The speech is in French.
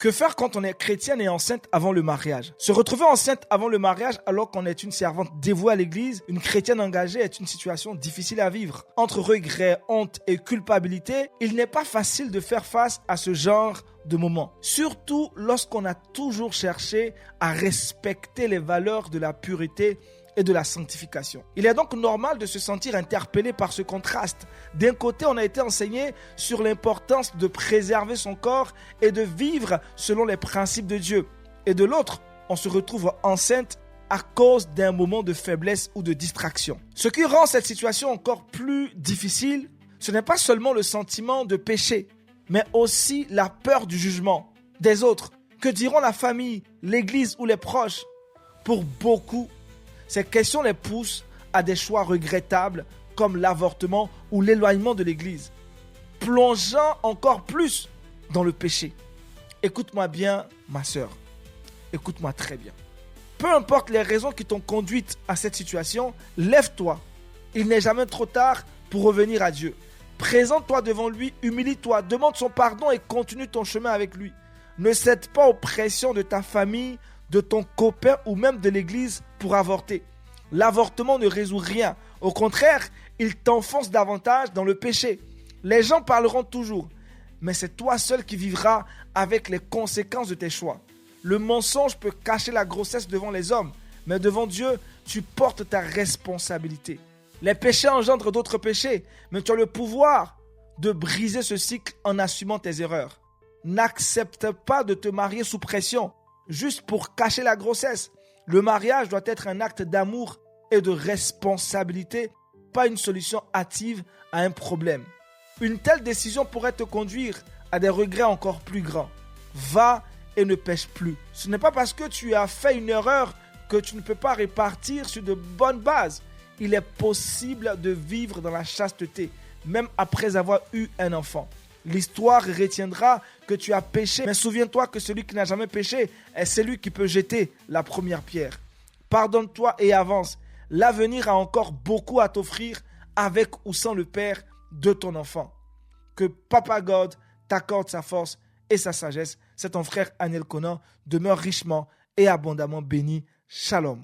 Que faire quand on est chrétienne et enceinte avant le mariage? Se retrouver enceinte avant le mariage alors qu'on est une servante dévouée à l'église, une chrétienne engagée, est une situation difficile à vivre. Entre regrets, honte et culpabilité, il n'est pas facile de faire face à ce genre de moments. Surtout lorsqu'on a toujours cherché à respecter les valeurs de la pureté et de la sanctification. Il est donc normal de se sentir interpellé par ce contraste. D'un côté, on a été enseigné sur l'importance de préserver son corps et de vivre selon les principes de Dieu. Et de l'autre, on se retrouve enceinte à cause d'un moment de faiblesse ou de distraction. Ce qui rend cette situation encore plus difficile, ce n'est pas seulement le sentiment de péché, mais aussi la peur du jugement des autres. Que diront la famille, l'église ou les proches? Pour beaucoup, ces questions les poussent à des choix regrettables comme l'avortement ou l'éloignement de l'église, plongeant encore plus dans le péché. Écoute-moi bien, ma sœur. Écoute-moi très bien. Peu importe les raisons qui t'ont conduite à cette situation, lève-toi. Il n'est jamais trop tard pour revenir à Dieu. Présente-toi devant lui, humilie-toi, demande son pardon et continue ton chemin avec lui. Ne cède pas aux pressions de ta famille, de ton copain ou même de l'église pour avorter. L'avortement ne résout rien. Au contraire, il t'enfonce davantage dans le péché. Les gens parleront toujours, mais c'est toi seul qui vivras avec les conséquences de tes choix. Le mensonge peut cacher la grossesse devant les hommes, mais devant Dieu, tu portes ta responsabilité. Les péchés engendrent d'autres péchés, mais tu as le pouvoir de briser ce cycle en assumant tes erreurs. N'accepte pas de te marier sous pression, juste pour cacher la grossesse. Le mariage doit être un acte d'amour et de responsabilité, pas une solution hâtive à un problème. Une telle décision pourrait te conduire à des regrets encore plus grands. Va et ne pêche plus. Ce n'est pas parce que tu as fait une erreur que tu ne peux pas repartir sur de bonnes bases. Il est possible de vivre dans la chasteté, même après avoir eu un enfant. L'histoire retiendra que tu as péché, mais souviens-toi que celui qui n'a jamais péché est celui qui peut jeter la première pierre. Pardonne-toi et avance. L'avenir a encore beaucoup à t'offrir avec ou sans le père de ton enfant. Que Papa God t'accorde sa force et sa sagesse. C'est ton frère Aniel Conan. Demeure richement et abondamment béni. Shalom.